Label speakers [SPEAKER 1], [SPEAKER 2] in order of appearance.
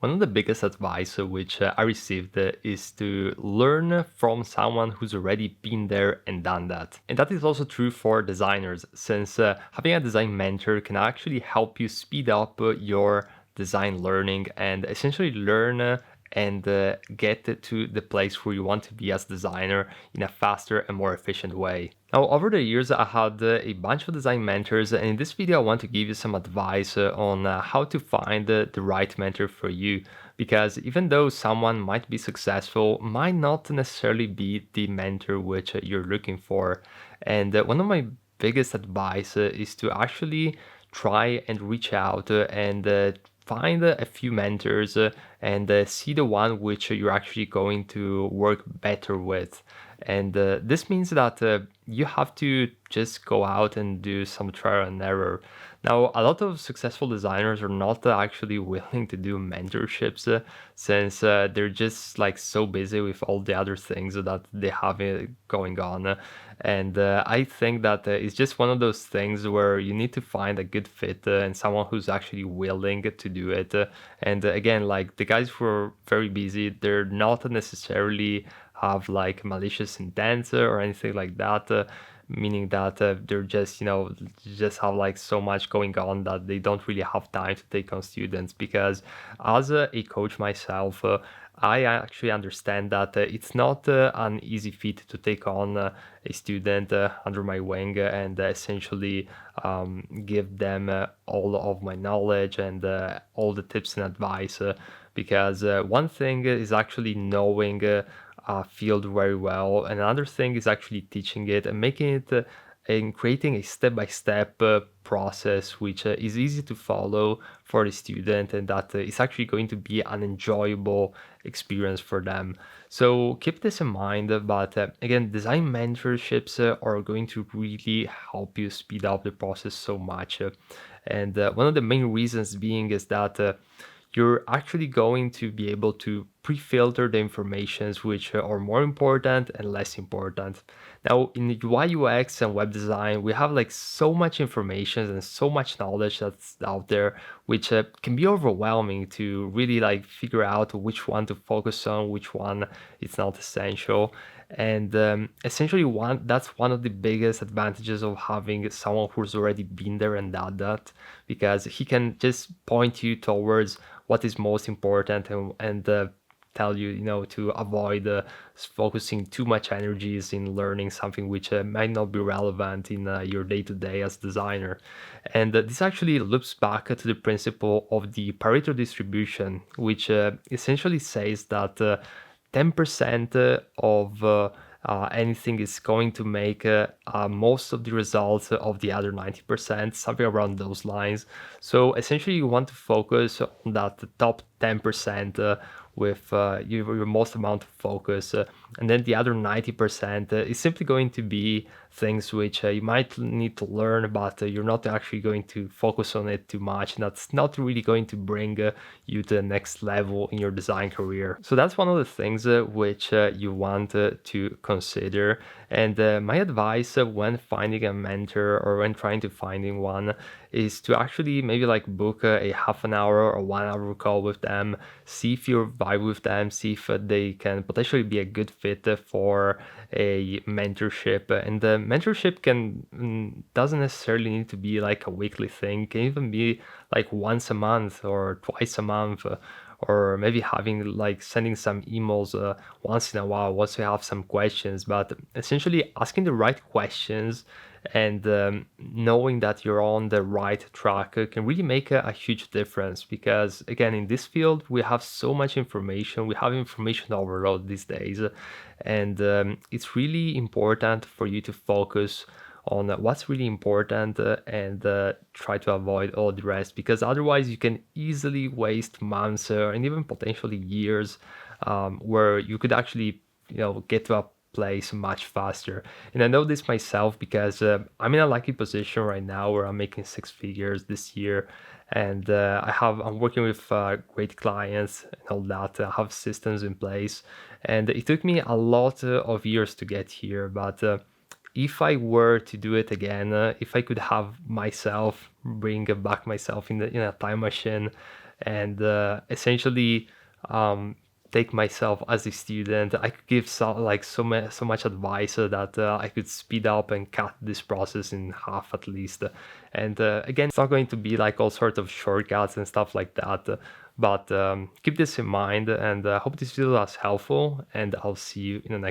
[SPEAKER 1] One of the biggest advice which I received is to learn from someone who's already been there and done that. And that is also true for designers, since having a design mentor can actually help you speed up your design learning and essentially learn and get to the place where you want to be as designer in a faster and more efficient way. Now, over the years, I had a bunch of design mentors, and in this video, I want to give you some advice on how to find the right mentor for you. Because even though someone might be successful, might not necessarily be the mentor which you're looking for. And one of my biggest advice is to actually try and reach out and find a few mentors and see the one which you're actually going to work better with. And this means that you have to just go out and do some trial and error. Now, a lot of successful designers are not actually willing to do mentorships since they're just like so busy with all the other things that they have going on. And I think that it's just one of those things where you need to find a good fit and someone who's actually willing to do it. And again, like the guys who are very busy, they're not necessarily have like malicious intent or anything like that. Meaning that they're just just have like so much going on that they don't really have time to take on students. Because as a coach myself, I actually understand that it's not an easy feat to take on a student under my wing and essentially give them all of my knowledge and all the tips and advice. Because one thing is actually knowing field very well. And another thing is actually teaching it and making it and creating a step-by-step process which is easy to follow for the student and that is actually going to be an enjoyable experience for them. So keep this in mind. But again, design mentorships are going to really help you speed up the process so much. And one of the main reasons being is that you're actually going to be able to pre-filter the informations which are more important and less important. Now, in UI UX and web design, we have like so much information and so much knowledge that's out there, which can be overwhelming to really like figure out which one to focus on, which one is not essential. And essentially, that's one of the biggest advantages of having someone who's already been there and done that, because he can just point you towards what is most important and tell you, to avoid focusing too much energies in learning something which might not be relevant in your day-to-day as designer. And this actually loops back to the principle of the Pareto distribution, which essentially says that 10% of anything is going to make most of the results of the other 90%, something around those lines. So essentially, you want to focus on that top 10% with your most amount of focus. And then the other 90% is simply going to be things which you might need to learn, but you're not actually going to focus on it too much. And that's not really going to bring you to the next level in your design career. So that's one of the things which you want to consider. And my advice when finding a mentor or when trying to finding one is to actually maybe like book a half an hour or 1 hour call with them, see if you vibe with them, see if they can potentially be a good fit for a mentorship. And the mentorship doesn't necessarily need to be like a weekly thing. It can even be like once a month or twice a month. Or maybe having like sending some emails once in a while once you have some questions, but essentially asking the right questions and knowing that you're on the right track can really make a huge difference. Because again, in this field we have so much information, we have information overload these days, and it's really important for you to focus on what's really important and try to avoid all the rest, because otherwise you can easily waste months and even potentially years where you could actually get to a place much faster. And I know this myself because I'm in a lucky position right now where I'm making six figures this year, and I'm working with great clients and all that. I have systems in place, and it took me a lot of years to get here. But if I were to do it again, if I could have myself bring back myself in a time machine and essentially take myself as a student. I could give so much advice that I could speed up and cut this process in half at least. And again, it's not going to be like all sorts of shortcuts and stuff like that. But keep this in mind, and I hope this video was helpful. And I'll see you in the next.